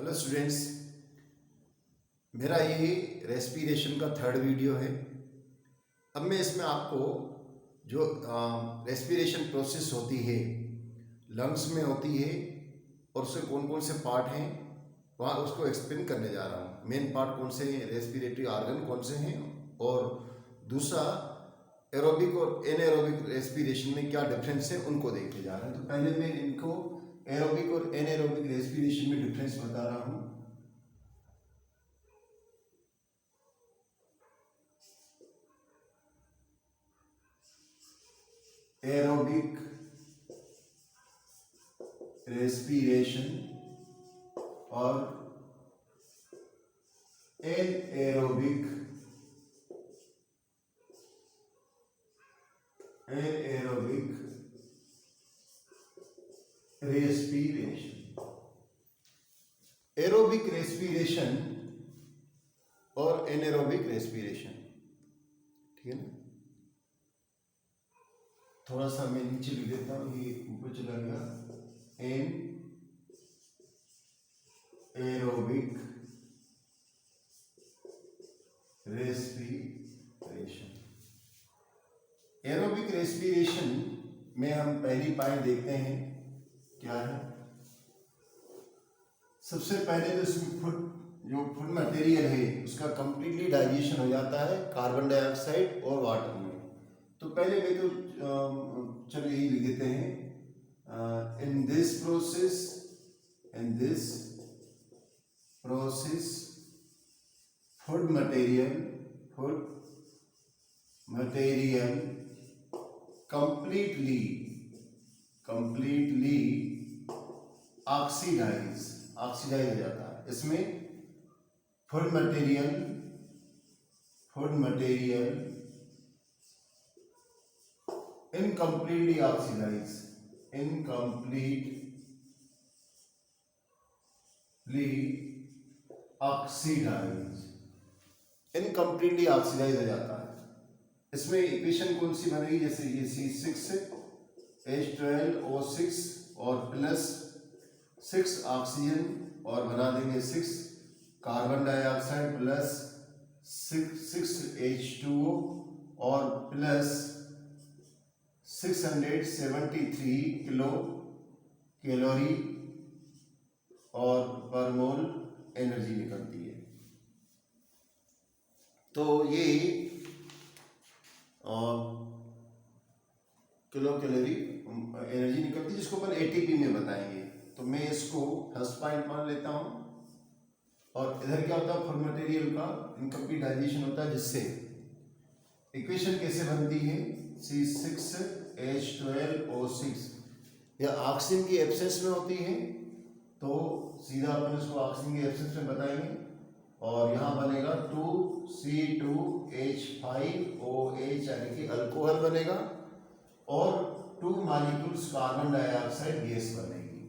Hello students, मेरा ये respiration का थर्ड वीडियो है। अब मैं इसमें आपको जो रेस्पिरेशन प्रोसेस होती है, लंग्स में होती है और उसके कौन कौन से पार्ट हैं वहाँ उसको एक्सप्लेन करने जा रहा हूँ। मेन पार्ट कौन से हैं, रेस्पिरेटरी ऑर्गन कौन से हैं, और दूसरा एरोबिक और एनएरोबिक रेस्पिरेशन में क्या डिफरेंस है उनको देखने जा रहे हैं। तो पहले मैं इनको एरोबिक और एनएरोबिक रेस्पिरेशन में डिफरेंस बता रहा हूँ। एरोबिक रेस्पिरेशन और एनएरोबिक रेस्पिरेशन। एरोबिक रेस्पिरेशन और एनएरोबिक रेस्पिरेशन, ठीक है ना। थोड़ा सा मैं नीचे लिख देता हूँ, ये ऊपर चला गया। Anaerobic respiration. Aerobic respiration में हम पहली पॉइंट देखते हैं क्या है। सबसे पहले तो इसमें फूड मटेरियल है उसका कंप्लीटली डाइजेशन हो जाता है कार्बन डाइऑक्साइड और वाटर में। तो पहले में तो चलो यही लिख देते हैं, in this process food material completely oxidise हो जाता है। इसमें फूड मटेरियल इनकम्प्लीटली ऑक्सीडाइज हो जाता है। इसमें इक्वेशन कौन सी बनेगी, जैसे ये C6H12O6 और प्लस 6 ऑक्सीजन और बना देंगे 6 कार्बन डाइऑक्साइड प्लस 6H2O और प्लस 673 किलो कैलोरी और पर मोल एनर्जी निकलती है। तो ये किलो कैलोरी एनर्जी निकलती है जिसको अपन एटीपी में बताएंगे। तो मैं इसको फर्स्ट पॉइंट मान लेता हूं। और इधर क्या होता है, फूड मटेरियल का इनकम्प्लीट डाइजेशन होता है, जिससे इक्वेशन कैसे बनती है, C6H12O6 या ऑक्सीजन की एब्सेंस में होती है, तो सीधा अपन इसको ऑक्सीजन की एब्सेंस में बताएंगे और यहाँ बनेगा 2C2H5OH यानी कि अल्कोहल बनेगा और 2 मॉलिक्यूल्स कार्बन डाइऑक्साइड गैस बनेगी।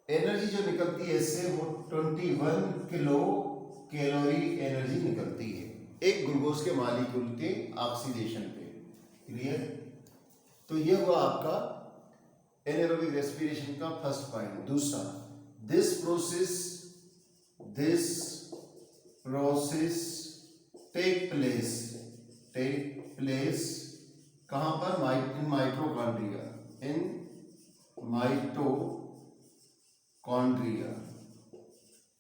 एनर्जी जो निकलती है इससे वो 21 किलो कैलोरी एनर्जी निकलती है एक ग्लूकोज के मॉलिक्यूल के ऑक्सीडेशन पे। क्लियर। तो ये हुआ आपका एनारोबिक रेस्पिरेशन का फर्स्ट पॉइंट। दूसरा, दिस प्रोसेस टेक प्लेस कहां पर, इन माइटोकॉन्ड्रिया।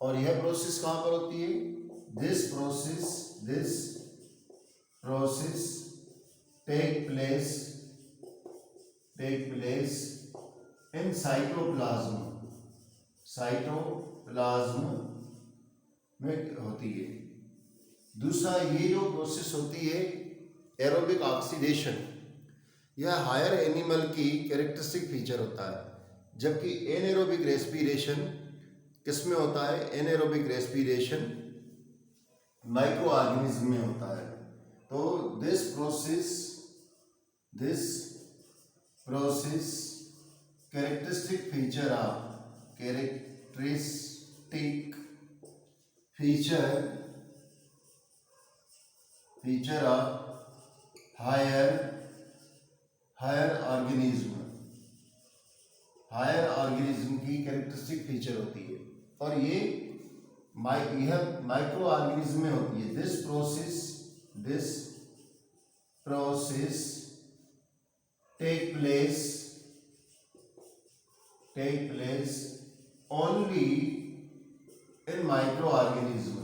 और यह प्रोसेस कहां पर होती है, this process take place in cytoplasm में होती है। दूसरा, ये जो प्रोसेस होती है एरोबिक ऑक्सीडेशन, यह हायर एनिमल की कैरेक्टरिस्टिक फीचर होता है, जबकि एनएरोबिक रेस्पिरेशन किसमें होता है, एनएरोबिक रेस्पिरेशन माइक्रो ऑर्गेनिज्म में होता है। तो this process characteristic feature of higher organism की कैरेक्टरिस्टिक फीचर होती है। और यह माइक्रो ऑर्गेनिज्म में होती है। This process take place only in micro organism,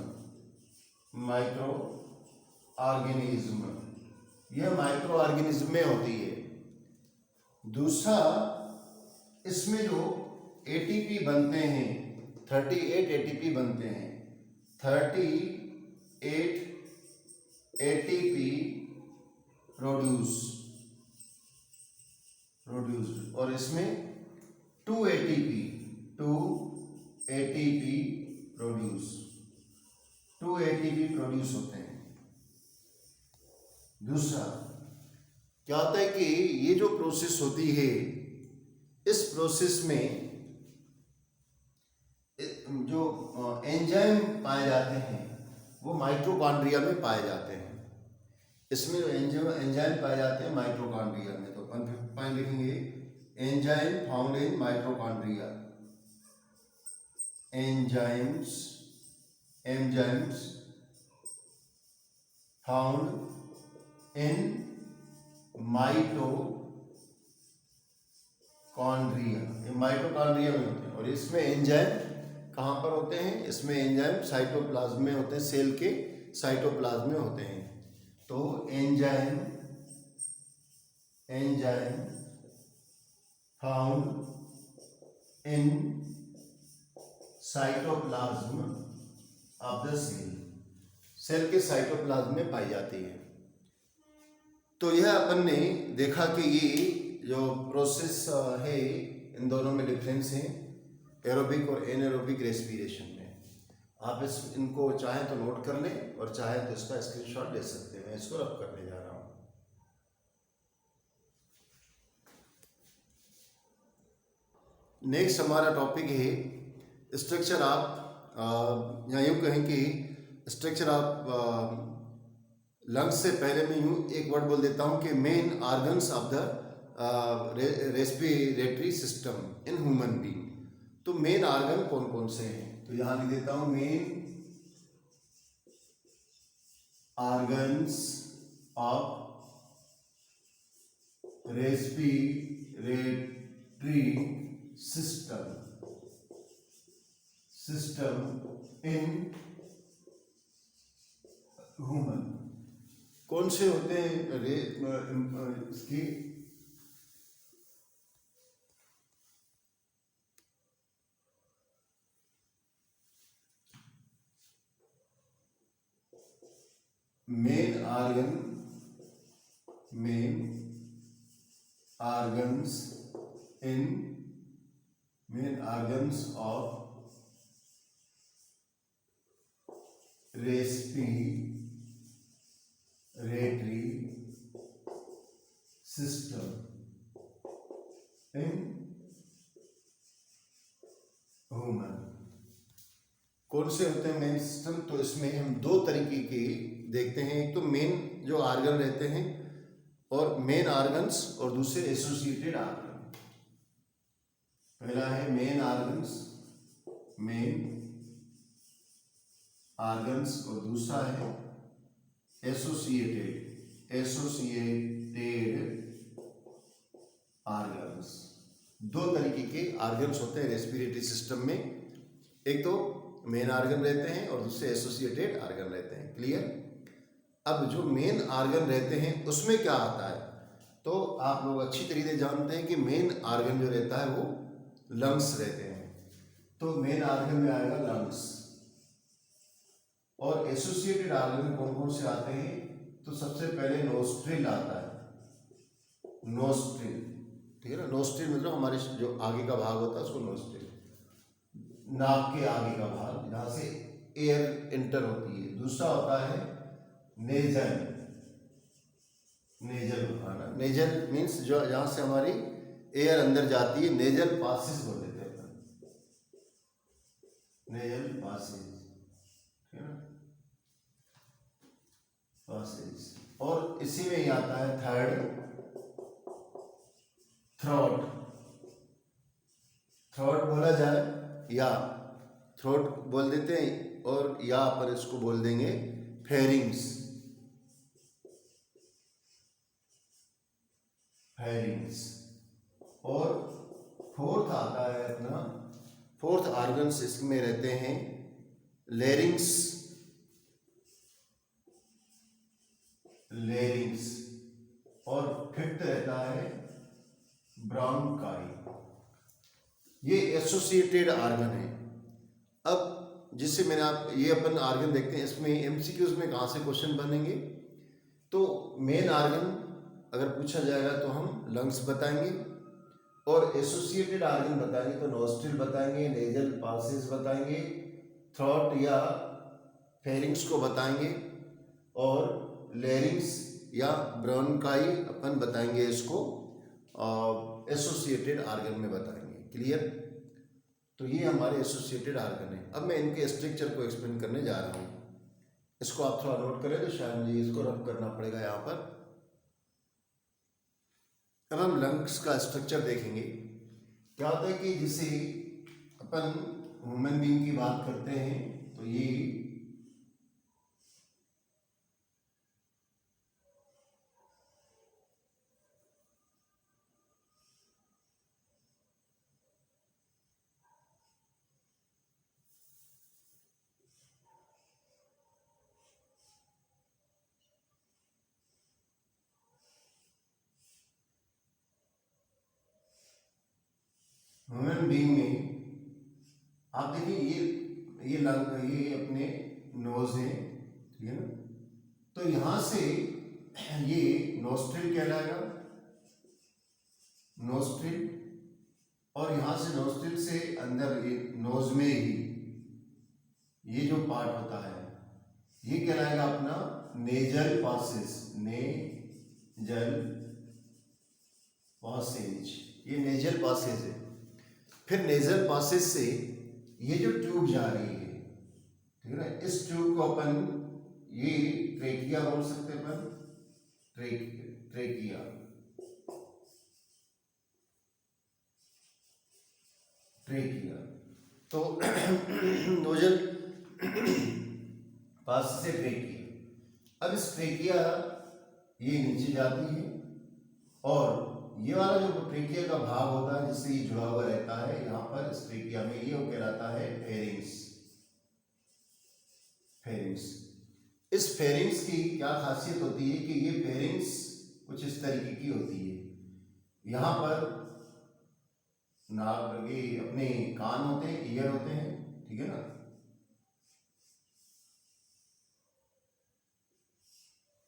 यह माइक्रो ऑर्गेनिज्म में होती है। दूसरा, इसमें जो एटीपी बनते हैं 38 एटीपी बनते हैं, 38 एटीपी प्रोड्यूस्ड, और इसमें 2 एटीपी प्रोड्यूस होते हैं। दूसरा क्या होता है कि ये जो प्रोसेस होती है, इस प्रोसेस में जो एंजाइम पाए जाते हैं वो माइटोकॉन्ड्रिया में पाए जाते हैं। इसमें जो एंजाइम पाए जाते हैं माइटोकॉन्ड्रिया में, तो अपन पॉइंट लिखेंगे enzyme found in mitochondria, enzymes found in mitochondria, ये माइटोकॉन्ड्रिया में होते हैं। और इसमें एंजाइम कहाँ पर होते हैं? इसमें एंजाइम साइटोप्लाज्म में होते हैं, सेल के साइटोप्लाज्म में होते हैं। तो enzyme found in cytoplasm of the cell के साइटोप्लाज्म में पाई जाती है। तो यह अपन ने देखा कि ये जो प्रोसेस है, इन दोनों में डिफरेंस है, एरोबिक और एनारोबिक रेस्पिरेशन में। आप इनको चाहें तो नोट कर लें और चाहें तो इसका स्क्रीनशॉट ले सकते हैं। मैं इसको रब करने जा रहा हूँ। नेक्स्ट हमारा टॉपिक है स्ट्रक्चर ऑफ, या यूँ कहें कि स्ट्रक्चर ऑफ लंग्स से पहले मैं यूँ एक वर्ड बोल देता हूँ कि main organs of the respiratory system in human being. तो मेन ऑर्गन कौन कौन से हैं? तो यहाँ लिख देता हूँ main organs of respiratory system in human. कौन से होते हैं इसकी? Main organs of respiratory system in human. कौन से होते हैं मेन सिस्टम? तो इसमें हम दो तरीके के देखते हैं। एक तो मेन जो ऑर्गन रहते हैं और मेन ऑर्गन्स, और दूसरे एसोसिएटेड ऑर्गन। पहला है मेन ऑर्गन्स और दूसरा है एसोसिएटेड ऑर्गन्स। दो तरीके के ऑर्गन्स होते हैं रेस्पिरेटरी सिस्टम में। एक तो मेन ऑर्गन रहते हैं और दूसरे एसोसिएटेड ऑर्गन रहते हैं। क्लियर? अब जो मेन ऑर्गन रहते हैं उसमें क्या आता है? तो आप लोग अच्छी तरीके से जानते हैं कि मेन ऑर्गन जो रहता है वो लंग्स रहते हैं। तो मेन ऑर्गन में आएगा लंग्स। और एसोसिएटेड ऑर्गन कौन कौन से आते हैं? तो सबसे पहले नोस्ट्रिल आता है। नोस्ट्रिल, ठीक है ना? नोस्ट्रिल मतलब हमारे जो आगे का भाग होता है उसको नोस्ट्रिल, नाक के आगे का भाग जहाँ से एयर इंटर होती है। दूसरा होता है नेजल होता है। नेजल मीन्स जो जहाँ से हमारी एयर अंदर जाती है, नेजल पासेज बोल देते हैं। नेजल पासेज, ठीक है ना? पासेज। और इसी में ही आता है थर्ड थ्रोट बोला जाए या थ्रोट बोल देते हैं, और या अपन इसको बोल देंगे फेरिंग्स। फेरिंग्स। और फोर्थ आता है अपना, फोर्थ ऑर्गन्स इसमें रहते हैं लेरिंग्स। लेरिंग्स। और फिफ्थ रहता है ब्रोंकाई। ये एसोसिएटेड ऑर्गन है। अब जिससे मैंने आप ये अपन ऑर्गन देखते हैं, इसमें एमसीक्यूज में कहाँ से क्वेश्चन बनेंगे, तो मेन ऑर्गन अगर पूछा जाएगा तो हम लंग्स बताएंगे, और एसोसिएटेड ऑर्गन बताएंगे तो नोस्ट्रिल बताएंगे, नेजल पासेस बताएंगे, थ्रोट या फेरिंग्स को बताएंगे, और लेरिंग्स या ब्रोंकाई अपन बताएंगे, इसको एसोसिएटेड ऑर्गन में बताएंगे। क्लियर? तो ये हमारे एसोसिएटेड ऑर्गन है। अब मैं इनके स्ट्रक्चर को एक्सप्लेन करने जा रहा हूँ। इसको आप थोड़ा नोट करें तो शायद मुझे इसको रब करना पड़ेगा यहाँ पर। अब हम लंग्स का स्ट्रक्चर देखेंगे। क्या होता है कि जिसे अपन ह्यूमन बीइंग की बात करते हैं तो ये ह्यूमन बीइंग में आप देखिए ये लंग, ये अपने नोज है, ठीक है ना। तो यहां से ये नोस्ट्रिल कहलाएगा, नोस्ट्रिल। और यहां से नोस्ट्रिल से अंदर ये नोज में ही ये जो पार्ट होता है ये कहलाएगा अपना नेजल पासेज। नेजल पासेज, ये नेजल पासेज है। फिर नेजल पासेज से ये जो ट्यूब जा रही है, ठीक है ना, इस ट्यूब को अपन ये ट्रेकिया बोल सकते हैं अपन, ट्रेकिया। ट्रेकिया तो नोजल पास से ट्रेकिया। अब इस ट्रेकिया ये नीचे जाती है, और ये वाला जो ट्रेकिया का भाग होता है जिससे ये जुड़ा हुआ रहता है यहाँ पर इस ट्रेकिया में, ये कहलाता है फेरिंग्स। फेरिंग्स। इस फेरिंग्स की क्या खासियत होती है कि ये फेरिंग्स कुछ इस तरीके की होती है। यहाँ पर नाक, ये अपने कान होते हैं, ईयर होते हैं, ठीक है ना।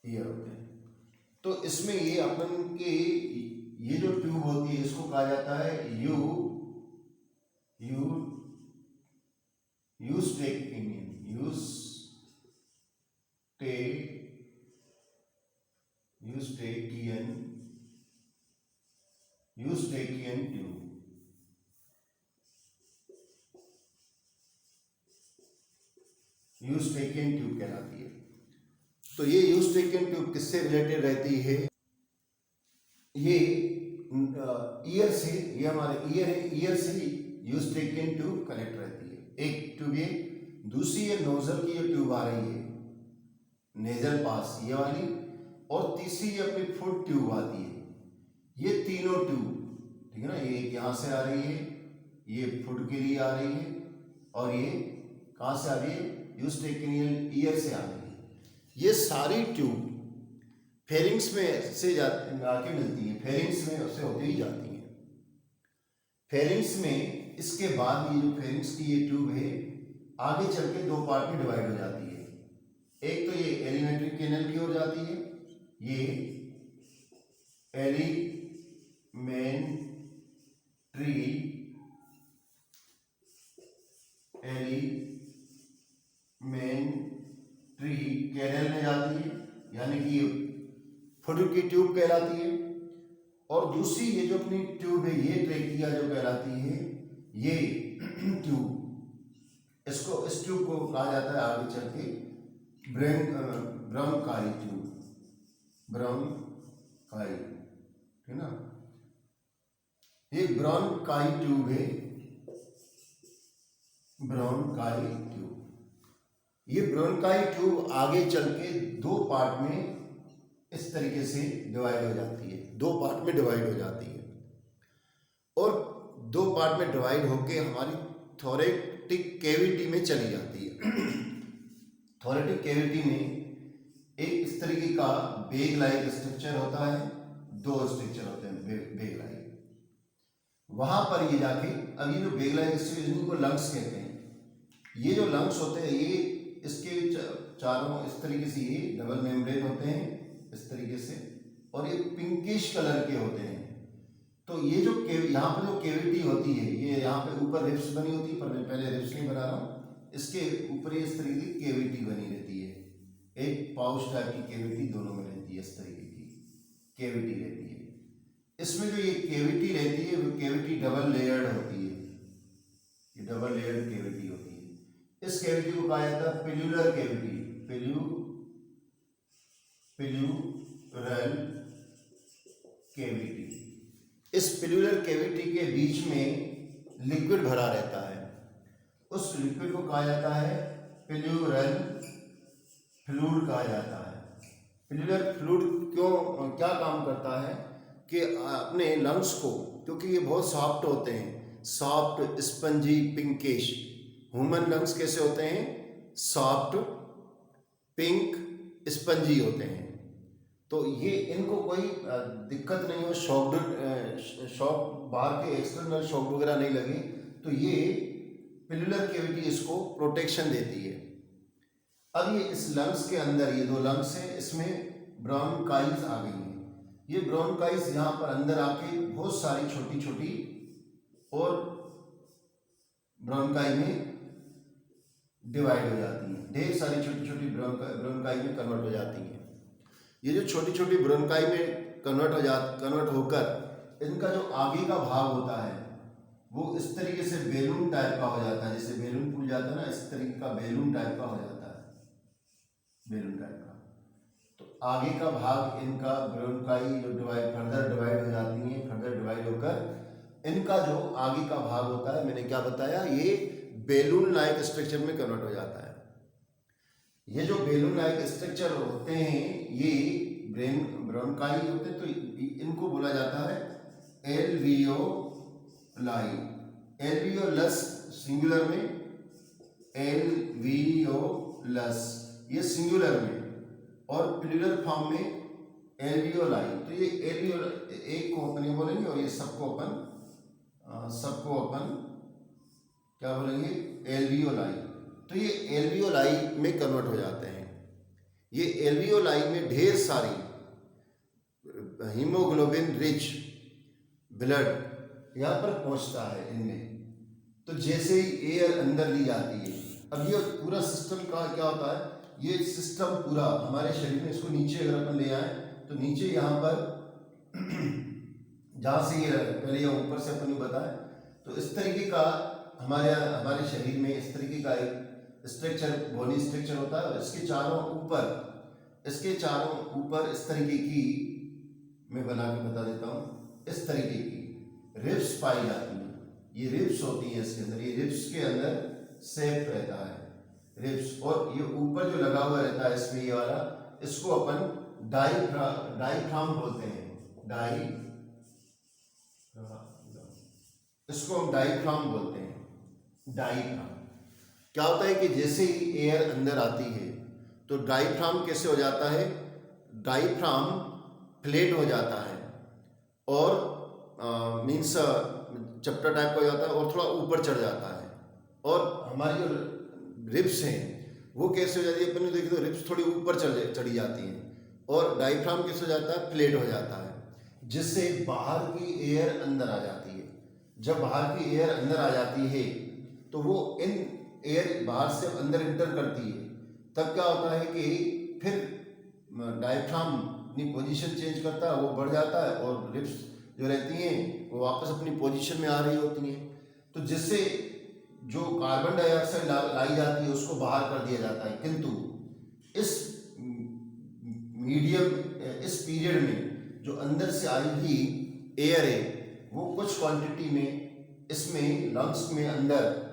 ईयर होते हैं। तो इसमें ये अपन के ये जो ट्यूब होती है इसको कहा जाता है यूस्टेकियन ट्यूब। यूस्टेकियन ट्यूब कहलाती है। तो ये यूस्टेकियन ट्यूब किससे रिलेटेड रहती है? ये ईयर से, ये हमारे ईयर है, ईयर से यूस्टेकियन ट्यूब कनेक्ट रहती है। एक ट्यूब ये, दूसरी ये नोजल की ये ट्यूब आ रही है नेजल पास, ये वाली, और तीसरी ये अपनी फुट ट्यूब आती है। ये तीनों ट्यूब, ठीक है ना, ये यहाँ से आ रही है, ये फुट के लिए आ रही है, और ये कहाँ से आ रही है? यूस्टेकियन ईयर से आ रही है। ये सारी ट्यूब फेरिंग्स में से आके मिलती है, फेरिंग्स में उससे होते ही जाती है। फेरिंग्स में इसके बाद ये जो फेरिंग्स की ये ट्यूब है आगे चल के दो पार्ट में डिवाइड हो जाती है। एक तो ये एलिमेंट्री कैनल की ओर जाती है, ये एलिमेंट्री कैनल में जाती है, यानी कि ये फुट की ट्यूब कहलाती है। और दूसरी ये जो अपनी ट्यूब है ये ट्रेकिया जो कहलाती है, ये ट्यूब, इसको, इस ट्यूब को कहा जाता है आगे चल के ब्रोंकाई ट्यूब। ब्रोंकाई, ठीक है ना। ये ब्रोंकाई ट्यूब है, ब्रोंकाई ट्यूब। ये ब्रोंकाई ट्यूब आगे चल के दो पार्ट में इस तरीके से डिवाइड हो जाती है, दो पार्ट में डिवाइड हो जाती है और दो पार्ट में डिवाइड होके हमारी थोरेटिक कैविटी में चली जाती है। थोरेटिक कैविटी में एक इस तरीके का बेग लाइक स्ट्रक्चर होता है, दो स्ट्रक्चर होते हैं बेग लाइक। वहां पर ये जाके, अब ये जो बेग लाइक स्ट्रक्चर को लंग्स कहते हैं। ये जो लंग्स होते हैं ये इसके चारों इस तरीके से ये डबल मेम्ब्रेन होते हैं इस तरीके से, और ये पिंकिश कलर के होते हैं। तो ये जो यहाँ पर जो कैविटी होती है, ये यहाँ पे ऊपर रिब्स बनी होती है, पर मैं पहले रिब्स नहीं बना रहा हूँ, इसके ऊपर इस तरीके की कैविटी बनी रहती है, एक पाउच टाइप की कैविटी दोनों में रहती है, इस तरीके की कैविटी रहती है। इसमें जो ये कैविटी रहती है वो कैविटी डबल लेयर्ड होती है, ये डबल लेयर्ड कैविटी होती है। इस कैविटी को कहा जाता है पिल्यूलर कैविटी, पिल्यूरल कैविटी। इस पिल्यूलर कैविटी के बीच में लिक्विड भरा रहता है, उस लिक्विड को कहा जाता है पिल्यूरल फ्लूइड कहा जाता है। पिल्यूलर फ्लूइड क्यों, क्या काम करता है कि अपने लंग्स को, क्योंकि ये बहुत सॉफ्ट होते हैं, soft spongy pinkish. Human lungs कैसे होते हैं? सॉफ्ट पिंक स्पंजी होते हैं। तो ये इनको कोई दिक्कत नहीं हो, शॉक बाहर के एक्सटर्नल शॉक वगैरह नहीं लगे, तो ये पिल्यूलर कैविटी इसको प्रोटेक्शन देती है। अब ये इस लंग्स के अंदर, ये दो लंग्स हैं, इसमें ब्रोंकाइज आ गई हैं। ये ब्रोंकाइज यहाँ पर अंदर आके बहुत सारी छोटी छोटी और ब्रोंकाई में डिवाइड हो जाती हैं, ढेर सारी छोटी छोटी ब्रोंकाई में कन्वर्ट हो जाती हैं। ये जो छोटी छोटी ब्रोंकाई में कन्वर्ट होकर इनका जो आगे का भाग होता है वो इस तरीके से बैलून टाइप का हो जाता है, जैसे बैलून फूल जाता है ना, इस तरीके का बैलून टाइप का हो जाता है, बैलून टाइप का। तो आगे का भाग इनका ब्रोंकाई जो फर्दर डिवाइड हो जाती है, फर्दर डिवाइड होकर इनका जो आगे का भाग होता है, मैंने क्या बताया, ये बैलून लाइक स्ट्रक्चर में कन्वर्ट हो जाता है। ये जो बैलून लाइक स्ट्रक्चर होते हैं ये ब्रोंकाई होते हैं, तो इनको बोला जाता है एल्वियोलाई। एल्वियोलस सिंगुलर में, एल्वियोलस ये सिंगुलर में, और प्लूरल फॉर्म में एल्वियोलाई। तो ये एक को अपन ये बोलेंगे और ये सबको अपन क्या बोलेंगे? एल्वियोलाई। तो ये एल्वियोलाई में कन्वर्ट हो जाते हैं। ये एल्वियोलाई में ढेर सारी हीमोग्लोबिन रिच ब्लड यहाँ पर पहुँचता है इनमें। तो जैसे ही एयर अंदर ली जाती है, अब ये पूरा सिस्टम का क्या होता है, ये सिस्टम पूरा हमारे शरीर में, इसको नीचे अगर अपन ले आए तो नीचे यहाँ पर जहाँ से ये पहले या ऊपर से अपन बताएं, तो इस तरीके का हमारे शरीर में इस तरीके का एक स्ट्रक्चर, बॉडी स्ट्रक्चर होता है। इसके चारों ऊपर इस तरीके की, मैं बना के बता देता हूँ, इस तरीके की रिब्स पाई जाती हैं। ये रिब्स होती हैं इसके अंदर, ये रिब्स के अंदर सेफ रहता है रिब्स, और ये ऊपर जो लगा हुआ रहता है इसमें ये वाला, इसको अपन डायफ्राम बोलते हैं। इसको हम डायफ्राम बोलते हैं। डायफ्राम क्या होता है कि जैसे ही एयर अंदर आती है तो डायफ्राम कैसे हो जाता है? डायफ्राम फ्लैट हो जाता है और मीन्स चपटा टाइप का हो जाता है और थोड़ा ऊपर चढ़ जाता है। और हमारी जो रिब्स हैं वो कैसे हो जाती है? अपन ने देखी तो रिब्स थोड़ी ऊपर चढ़ी जाती हैं और डायफ्राम कैसे हो जाता है? फ्लैट हो जाता है, जिससे बाहर की एयर अंदर आ जाती है। जब बाहर की एयर अंदर आ जाती है तो वो इन एयर बाहर से अंदर इंटर करती है, तब क्या होता है कि फिर डायफ्राम अपनी पोजीशन चेंज करता है, वो बढ़ जाता है और रिब्स जो रहती हैं वो वापस अपनी पोजीशन में आ रही होती हैं। तो जिससे जो कार्बन डाइऑक्साइड लाई जाती है उसको बाहर कर दिया जाता है। किंतु इस पीरियड में जो अंदर से आई हुई एयर है वो कुछ क्वांटिटी में इसमें लंग्स में अंदर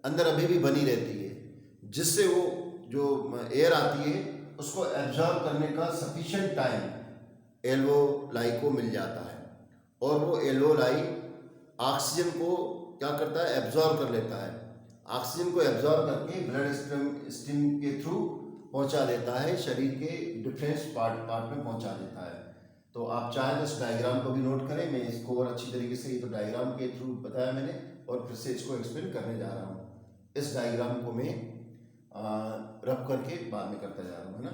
अंदर अभी भी बनी रहती है, जिससे वो जो एयर आती है उसको एब्जॉर्ब करने का सफिशिएंट टाइम एल्वोलाई को मिल जाता है, और वो एल्वोलाई ऑक्सीजन को क्या करता है, एब्जॉर्ब कर लेता है। ऑक्सीजन को एब्जॉर्ब करके ब्लड स्ट्रीम के थ्रू पहुंचा देता है, शरीर के डिफरेंस पार्ट में पहुंचा देता है। तो आप चाहें तो इस डायग्राम को भी नोट करें, मैं इसको और अच्छी तरीके से, ये तो डायग्राम के थ्रू बताया मैंने और फिर से इसको एक्सप्लेन करने जा रहा हूँ। इस डायग्राम को मैं रब करके बाद में करता जा रहा हूँ, है ना।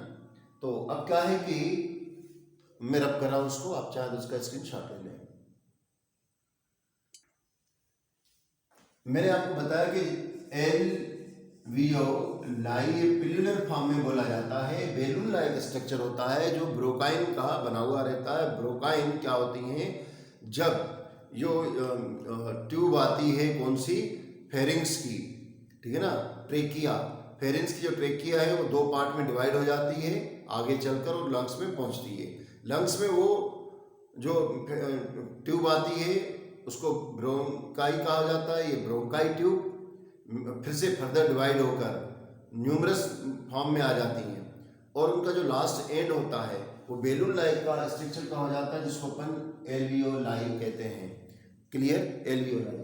तो अब क्या है कि मैं रब कर रहा हूँ उसको, आप चाहें तो उसका स्क्रीनशॉट ले लें। मैंने आपको बताया कि एल्वियोलाई पिल्युलर फॉर्म में बोला जाता है, बैलून लाइक स्ट्रक्चर होता है जो ब्रोकाइन का बना हुआ रहता है। ब्रोकाइन क्या होती हैं, जब जो ट्यूब आती है कौन सी, फेरिंग्स की, ठीक है ना, ट्रेकिया, फेरिंग्स की जो ट्रेकिया है वो दो पार्ट में डिवाइड हो जाती है आगे चलकर और लंग्स में पहुंचती है। लंग्स में वो जो ट्यूब आती है उसको ब्रोंकाई कहा जाता है, ये ब्रोंकाई ट्यूब फिर से फर्दर डिवाइड होकर न्यूमरस फॉर्म में आ जाती हैं, और उनका जो लास्ट एंड होता है वो बैलून लाइक का स्ट्रक्चर का हो जाता है, जिसको अपन एल्वियोलाई कहते हैं। Clear, alveoli.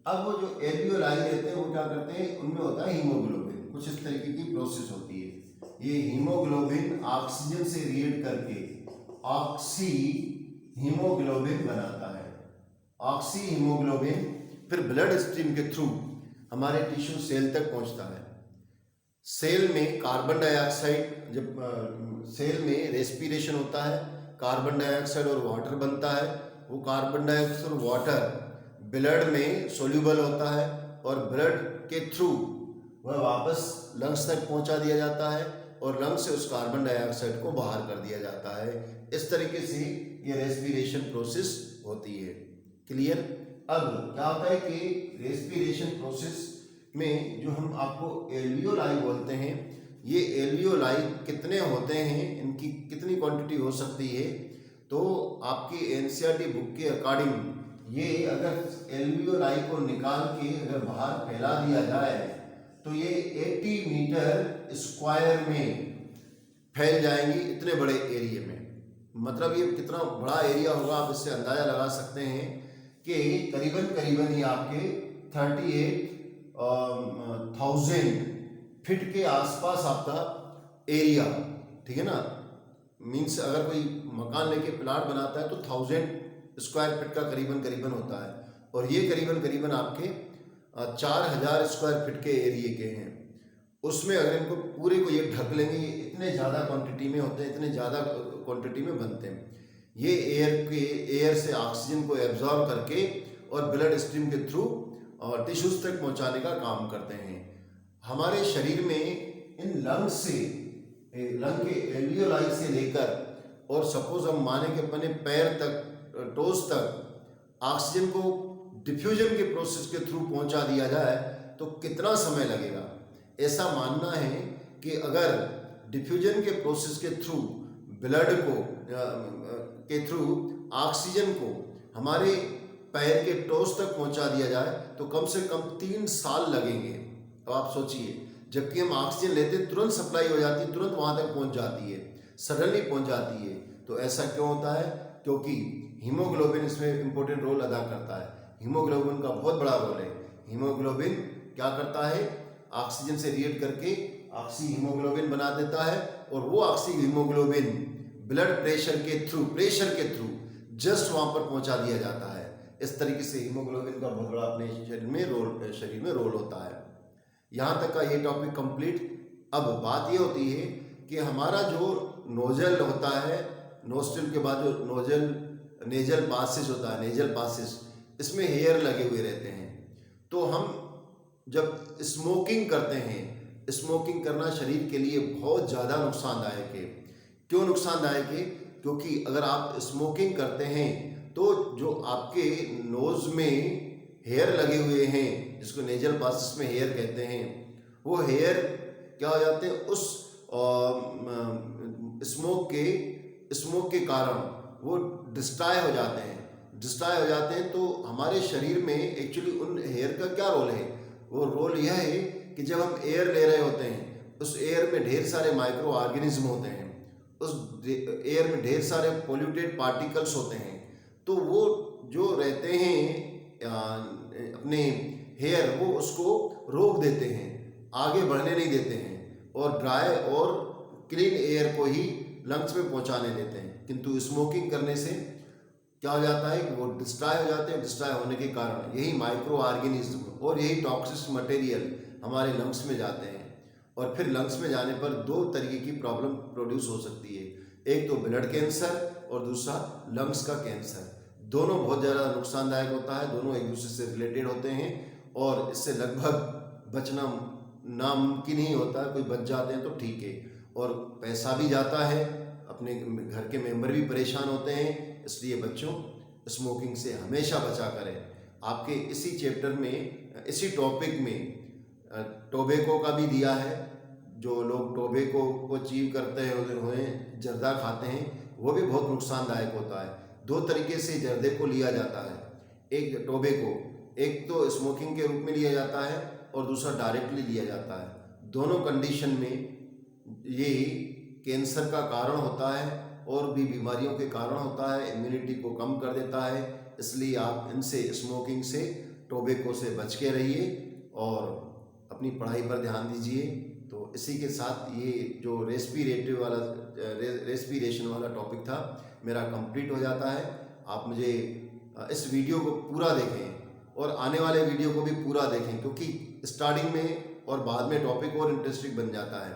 अब वो जो एल्वियोलाई रहते हैं वो क्या करते हैं, उनमें होता है हीमोग्लोबिन, कुछ इस तरीके की प्रोसेस होती है। ये हीमोग्लोबिन ऑक्सीजन से रिएक्ट करके ऑक्सी हीमोग्लोबिन बनाता है। ऑक्सी हीमोग्लोबिन फिर ब्लड स्ट्रीम के थ्रू हमारे टिश्यू सेल तक पहुंचता है। सेल में कार्बन डाइऑक्साइड, जब सेल में रेस्पिरेशन होता है, कार्बन डाइऑक्साइड और वाटर बनता है, वो कार्बन डाइऑक्साइड और वाटर ब्लड में सोल्यूबल होता है और ब्लड के थ्रू वह वापस लंग्स तक पहुंचा दिया जाता है और लंग्स से उस कार्बन डाइऑक्साइड को बाहर कर दिया जाता है। इस तरीके से ये रेस्पिरेशन प्रोसेस होती है। क्लियर। अब क्या होता है कि रेस्पिरेशन प्रोसेस में जो हम आपको एल्वियोलाई बोलते हैं, ये एल्वियोलाई कितने होते हैं, इनकी कितनी क्वांटिटी हो सकती है, तो आपकी एनसीईआरटी बुक के अकॉर्डिंग ये अगर एल्वियोलाई को निकाल के अगर बाहर फैला दिया जाए तो ये 80 मीटर स्क्वायर में फैल जाएंगी, इतने बड़े एरिया में। मतलब ये कितना बड़ा एरिया होगा आप इससे अंदाजा लगा सकते हैं कि करीबन ही आपके 38,000 फीट के आसपास आपका एरिया, ठीक है ना। मीन्स अगर कोई मकान लेके प्लाट बनाता है तो 1000 स्क्वायर फीट का करीबन होता है, और ये करीबन आपके 4000 स्क्वायर फीट के एरिया के हैं। उसमें अगर इनको पूरे को ये ढक लेंगे, ये इतने ज़्यादा क्वांटिटी में होते हैं, इतने ज़्यादा क्वांटिटी में बनते हैं। ये एयर से ऑक्सीजन को एब्जॉर्ब करके और ब्लड स्ट्रीम के थ्रू टिश्यूज तक पहुंचाने का काम करते हैं। हमारे शरीर में इन लंग के एल्वियोलाई से लेकर और सपोज हम माने कि अपने पैर तक, टोज तक ऑक्सीजन को डिफ्यूजन के प्रोसेस के थ्रू पहुंचा दिया जाए तो कितना समय लगेगा। ऐसा मानना है कि अगर डिफ्यूजन के प्रोसेस के थ्रू ब्लड को के थ्रू ऑक्सीजन को हमारे पैर के टोज तक पहुंचा दिया जाए तो कम से कम 3 साल लगेंगे। तो आप सोचिए, जबकि हम ऑक्सीजन लेते तुरंत सप्लाई हो जाती है, तुरंत वहां तक पहुंच जाती है, सडनली पहुंच जाती है। तो ऐसा क्यों होता है? क्योंकि हीमोग्लोबिन इसमें इंपॉर्टेंट रोल अदा करता है। हीमोग्लोबिन का बहुत बड़ा रोल है। हीमोग्लोबिन क्या करता है? ऑक्सीजन से रिएक्ट करके ऑक्सी हीमोग्लोबिन बना देता है, और वो ऑक्सी हीमोग्लोबिन ब्लड प्रेशर के थ्रू जस्ट वहां पर पहुंचा दिया जाता है। इस तरीके से हीमोग्लोबिन का बहुत बड़ा अपने शरीर में रोल होता है। यहाँ तक का ये टॉपिक कंप्लीट। अब बात ये होती है कि हमारा जो नोजल होता है, नोस्ट्रिल के बाद जो नेजल पासेज होता है, नेजल पासेज, इसमें हेयर लगे हुए रहते हैं। तो हम जब स्मोकिंग करते हैं, स्मोकिंग करना शरीर के लिए बहुत ज़्यादा नुकसानदायक है। क्यों नुकसानदायक है? क्योंकि अगर आप स्मोकिंग करते हैं तो जो आपके नोज में हेयर लगे हुए हैं, जिसको नेजल पासेस में हेयर कहते हैं, वो हेयर क्या हो जाते हैं, उस स्मोक के कारण वो डिस्ट्रॉय हो जाते हैं। तो हमारे शरीर में एक्चुअली उन हेयर का क्या रोल है? वो रोल यह है कि जब हम एयर ले रहे होते हैं, उस एयर में ढेर सारे माइक्रो ऑर्गेनिज्म होते हैं, उस एयर में ढेर सारे पोल्यूटेड पार्टिकल्स होते हैं, तो वो जो रहते हैं अपने हेयर, वो उसको रोक देते हैं, आगे बढ़ने नहीं देते हैं और ड्राई और क्लीन एयर को ही लंग्स में पहुंचाने देते हैं। किंतु स्मोकिंग करने से क्या हो जाता है कि वो डिस्ट्रॉय हो जाते हैं। डिस्ट्रॉय होने के कारण यही माइक्रो ऑर्गेनिज्म और यही टॉक्सिक मटेरियल हमारे लंग्स में जाते हैं और फिर लंग्स में जाने पर दो तरीके की प्रॉब्लम प्रोड्यूस हो सकती है, एक तो ब्लड कैंसर और दूसरा लंग्स का कैंसर। दोनों बहुत ज़्यादा नुकसानदायक होता है, दोनों एक दूसरे से रिलेटेड होते हैं और इससे लगभग बचना नामुमकिन ही होता है। कोई बच जाते हैं तो ठीक है, और पैसा भी जाता है, अपने घर के मेंबर भी परेशान होते हैं। इसलिए बच्चों, स्मोकिंग से हमेशा बचा करें। आपके इसी चैप्टर में, इसी टॉपिक में टोबैको का भी दिया है। जो लोग टोबैको को चीव करते हैं, उन्हें जर्दा खाते हैं, वो भी बहुत नुकसानदायक होता है। दो तरीके से जर्दे को लिया जाता है, एक टोबैको, एक तो स्मोकिंग के रूप में लिया जाता है और दूसरा डायरेक्टली लिया जाता है। दोनों कंडीशन में ये कैंसर का कारण होता है और भी बीमारियों के कारण होता है, इम्यूनिटी को कम कर देता है। इसलिए आप इनसे, स्मोकिंग से, टोबैको से बच के रहिए और अपनी पढ़ाई पर ध्यान दीजिए। तो इसी के साथ ये जो रेस्पिरेशन वाला टॉपिक था मेरा कंप्लीट हो जाता है। आप मुझे इस वीडियो को पूरा देखें और आने वाले वीडियो को भी पूरा देखें, क्योंकि स्टार्टिंग में और बाद में टॉपिक और इंटरेस्टिंग बन जाता है।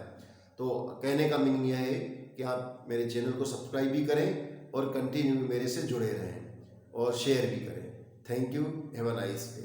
तो कहने का मीनिंग यह है कि आप मेरे चैनल को सब्सक्राइब भी करें और कंटिन्यू मेरे से जुड़े रहें और शेयर भी करें। Thank you, have a nice day.